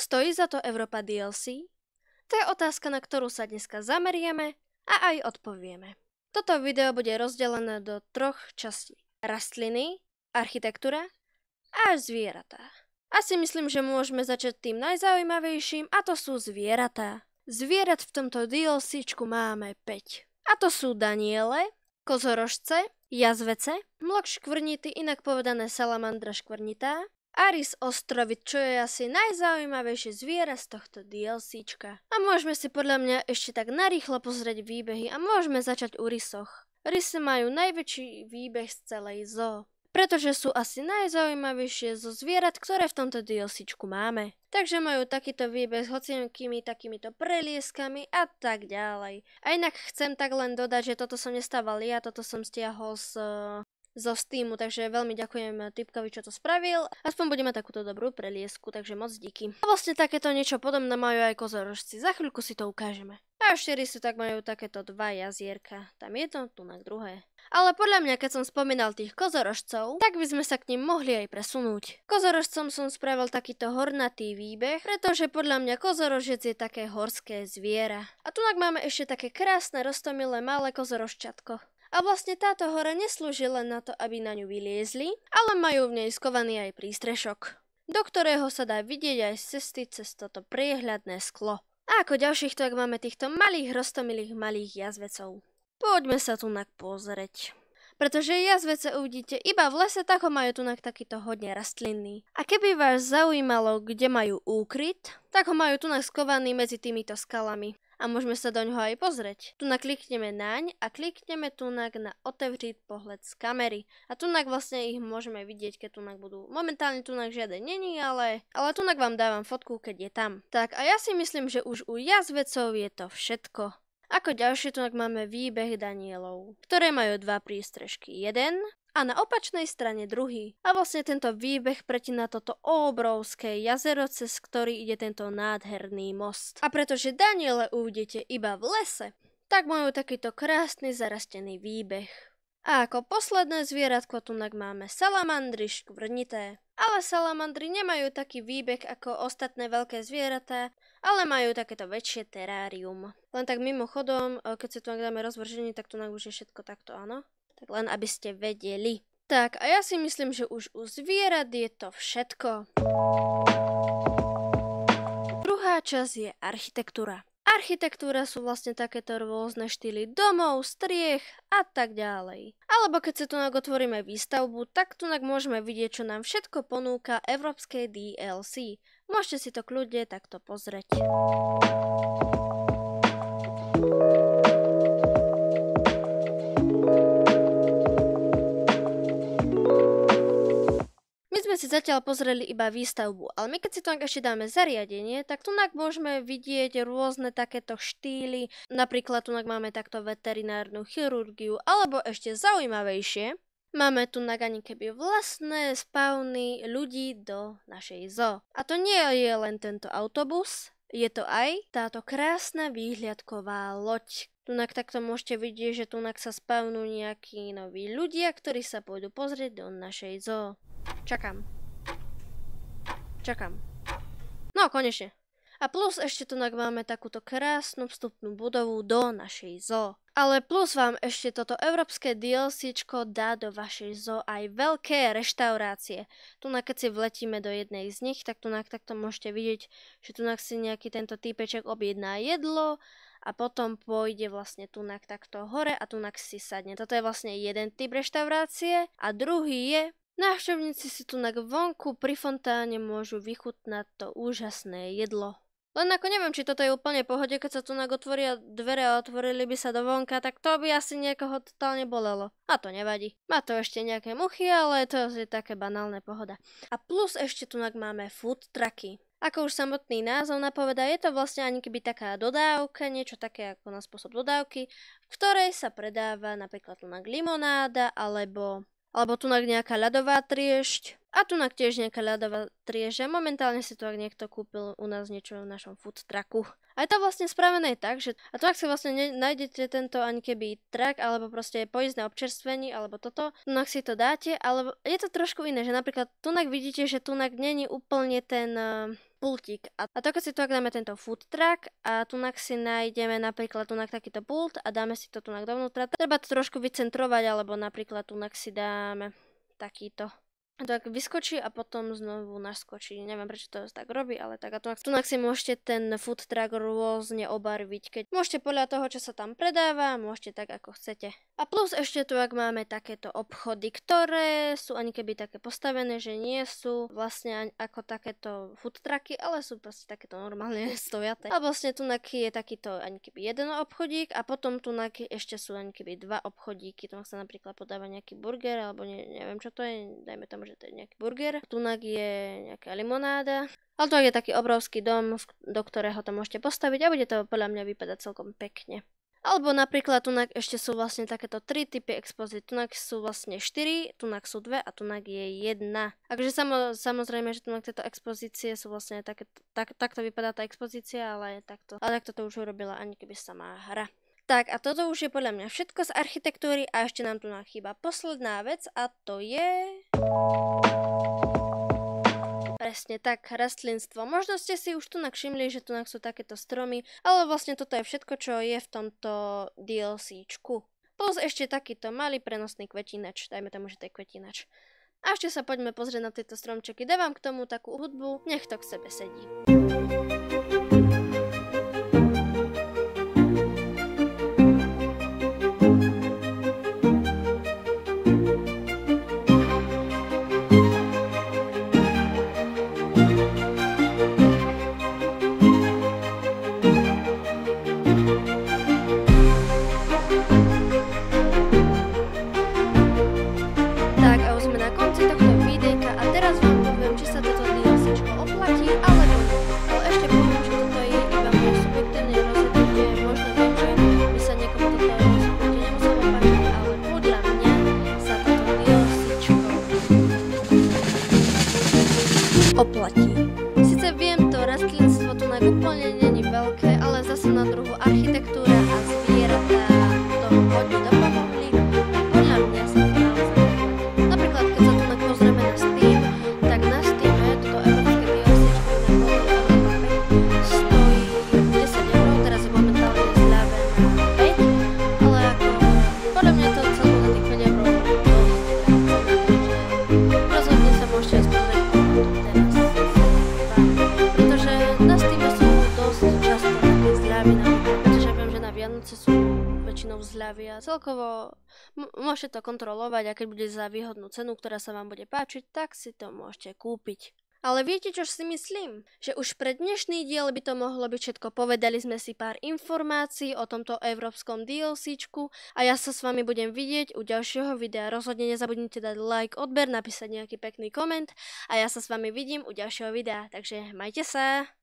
Stojí za to Európa DLC? To je otázka, na ktorú sa dneska zamerieme a aj odpovieme. Toto video bude rozdelené do 3 častí. Rastliny, architektúra a zvieratá. Asi myslím, že môžeme začať tým najzaujímavejším a to sú zvieratá. Zvierat v tomto DLCčku máme 5. A to sú daniele, kozorožce, jazvece, mlok škvrnitý, inak povedané salamandra škvrnitá, a rys ostrovit, čo je asi najzaujímavejšie zviera z tohto DLCčka. A môžeme si podľa mňa ešte tak narýchlo pozrieť výbehy a môžeme začať u rysoch. Rysy majú najväčší výbeh z celej zoo, pretože sú asi najzaujímavejšie zo zvierat, ktoré v tomto DLCčku máme. Takže majú takýto výbeh s hociakými takýmito prelieskami a tak ďalej. A inak chcem tak len dodať, že toto som nestával ja, toto som stiahol zo Steamu, takže veľmi ďakujem typkovi, čo to spravil. Aspoň budeme takúto dobrú preliesku, takže moc díky. A vlastne takéto niečo podobné majú aj kozorožci, za chvíľku si to ukážeme. A ešte rysy tak majú takéto 2 jazierka, tam jedno, tu na druhé. Ale podľa mňa, keď som spomínal tých kozorožcov, tak by sme sa k nim mohli aj presunúť. Kozorožcom som spravil takýto hornatý výbeh, pretože podľa mňa kozorožec je také horské zviera. A tu máme ešte také krásne roztomilé malé kozorožčatko. A vlastne táto hora neslúži len na to, aby na ňu vyliezli, ale majú v nej skovaný aj prístrešok, do ktorého sa dá vidieť aj z cesty cez toto priehľadné sklo. A ako ďalších tak máme týchto malých roztomilých malých jazvecov. Poďme sa tu pozrieť. Pretože jazvece uvidíte iba v lese, tak ho majú tu takýto hodne rastlinný. A keby vás zaujímalo, kde majú úkryt, tak ho majú tu skovaný medzi týmito skalami. A môžeme sa do ňoho aj pozrieť. Tu klikneme naň a klikneme tu na otevřít pohľad z kamery. A tu vlastne ich môžeme vidieť, keď tu budú. Momentálne tu žiaden není, ale tu vám dávam fotku, keď je tam. Tak a ja si myslím, že už u jazvecov je to všetko. Ako ďalšie tu máme výbeh danielov, ktoré majú 2 prístrežky. Jeden a na opačnej strane druhý. A vlastne tento výbeh pretína toto obrovské jazero, cez ktorý ide tento nádherný most. A pretože daniele uvidíte iba v lese, tak majú takýto krásny zarastený výbeh. A ako posledné zvieratko tu máme salamandry škvrnité. Ale salamandry nemajú taký výbeh ako ostatné veľké zvieratá, ale majú takéto väčšie terárium. Len tak mimochodom, keď si tu dáme rozvrženie, tak tu už je všetko takto, áno? Tak len aby ste vedeli. Tak a ja si myslím, že už u zvierat je to všetko. Druhá časť je architektúra. Architektúra sú vlastne takéto rôzne štýly domov, striech a tak ďalej. Alebo keď si tu otvoríme výstavbu, tak tu môžeme vidieť, čo nám všetko ponúka európske DLC. Môžete si to kľudne takto pozrieť. My sme si zatiaľ pozreli iba výstavbu, ale my keď si tu ešte dáme zariadenie, tak tu môžeme vidieť rôzne takéto štýly. Napríklad tu máme takto veterinárnu chirurgiu, alebo ešte zaujímavejšie, máme tu ani keby vlastné spawny ľudí do našej zoo. A to nie je len tento autobus, je to aj táto krásna výhľadková loď. Tu takto môžete vidieť, že tu sa spawnujú nejakí noví ľudia, ktorí sa pôjdu pozrieť do našej zoo. Čakám. No, konečne. A plus ešte tu máme takúto krásnu vstupnú budovu do našej zoo. Ale plus vám ešte toto európske DLCčko dá do vašej zoo aj veľké reštaurácie. Tu keď si vletíme do jednej z nich, tak tu takto môžete vidieť, že tu si nejaký tento týpeček objedná jedlo a potom pôjde vlastne tu takto hore a tu si sadne. Toto je vlastne jeden typ reštaurácie a druhý je návštevníci si tu vonku pri fontáne môžu vychutnať to úžasné jedlo. Len neviem, či toto je úplne pohode, keď sa tu otvoria dvere a otvorili by sa do vonka, tak to by asi niekoho totálne bolelo. A to nevadí. Má to ešte nejaké muchy, ale to je také banálne pohoda. A plus ešte tu máme food trucky. Ako už samotný názov napovedá, je to vlastne ani keby taká dodávka, niečo také ako na spôsob dodávky, v ktorej sa predáva napríklad limonáda alebo tu nejaká ľadová triešť, A tu tiež nejaká ľadová trieža. Momentálne si to, ak niekto kúpil u nás niečo v našom food trucku. A je to vlastne spravené tak, že a to ak si vlastne nájdete tento ani keby truck, alebo proste pojízdne občerstvenie, alebo toto, tunak si to dáte, ale je to trošku iné, že napríklad tunak vidíte, že tunak není úplne ten pultík. A to keď si tu dáme tento food truck a tunak si nájdeme napríklad tunak takýto pult a dáme si to tunak dovnútra, treba to trošku vycentrovať, alebo napríklad tunak si dáme takýto. Tak vyskočí a potom znovu naskočí. Neviem, prečo to tak robí, ale tak. A tu si môžete ten food truck rôzne obarviť. Keď môžete podľa toho, čo sa tam predáva, môžete tak, ako chcete. A plus ešte tu, ak máme takéto obchody, ktoré sú ani keby také postavené, že nie sú vlastne ako takéto food trucky, ale sú proste takéto normálne stojaté. A vlastne tu je takýto ani keby jeden obchodík a potom tu ešte sú ani keby dva obchodíky. Tu sa napríklad podáva nejaký burger, alebo neviem čo to je, dajme tomu, že to je nejaký burger. Tunak je nejaká limonáda. Ale to je taký obrovský dom, do ktorého to môžete postaviť a bude to podľa mňa vypadať celkom pekne. Alebo napríklad tunak ešte sú vlastne takéto 3 typy expozícií. Tunak sú vlastne 4, tunak sú 2 a tunak je 1. Takže samozrejme, že tunak tieto expozície sú vlastne takto vypadá tá expozícia, ale takto to už urobila ani keby sama hra. Tak a toto už je podľa mňa všetko z architektúry a ešte nám tu chýba posledná vec a to je... Presne tak, rastlinstvo. Možno ste si už tu všimli, že tu sú takéto stromy, ale vlastne toto je všetko, čo je v tomto DLCčku. Plus ešte takýto malý prenosný kvetinač, dajme tomu, že to je kvetinač. A ešte sa poďme pozrieť na tieto stromčeky. Dávam k tomu takú hudbu, nech to k sebe sedí. Oplatí. Sice viem, to rastlinstvo tu úplne není veľké, ale zase na druhu architektúra a zvieratá tomu hodne dopomohli. Podľa mňa sa to naozaj oplatí. Napríklad, keď sa tu pozrieme na Steam, tak na Steame toto európske DLCčko na Model Europa 5 stojí 10 €, teraz je momentálne zľavené na 5, ale ako podľa mňa to celkom za tých 5 € dosť. Rozhodne sa môžete aspoň sú väčšinou zľavy a celkovo môžete to kontrolovať a keď bude za výhodnú cenu, ktorá sa vám bude páčiť, tak si to môžete kúpiť. Ale viete, čo si myslím? Že už pre dnešný diel by to mohlo byť všetko. Povedali sme si pár informácií o tomto európskom DLCčku a ja sa s vami budem vidieť u ďalšieho videa. Rozhodne nezabudnite dať like, odber, napísať nejaký pekný koment a ja sa s vami vidím u ďalšieho videa. Takže majte sa!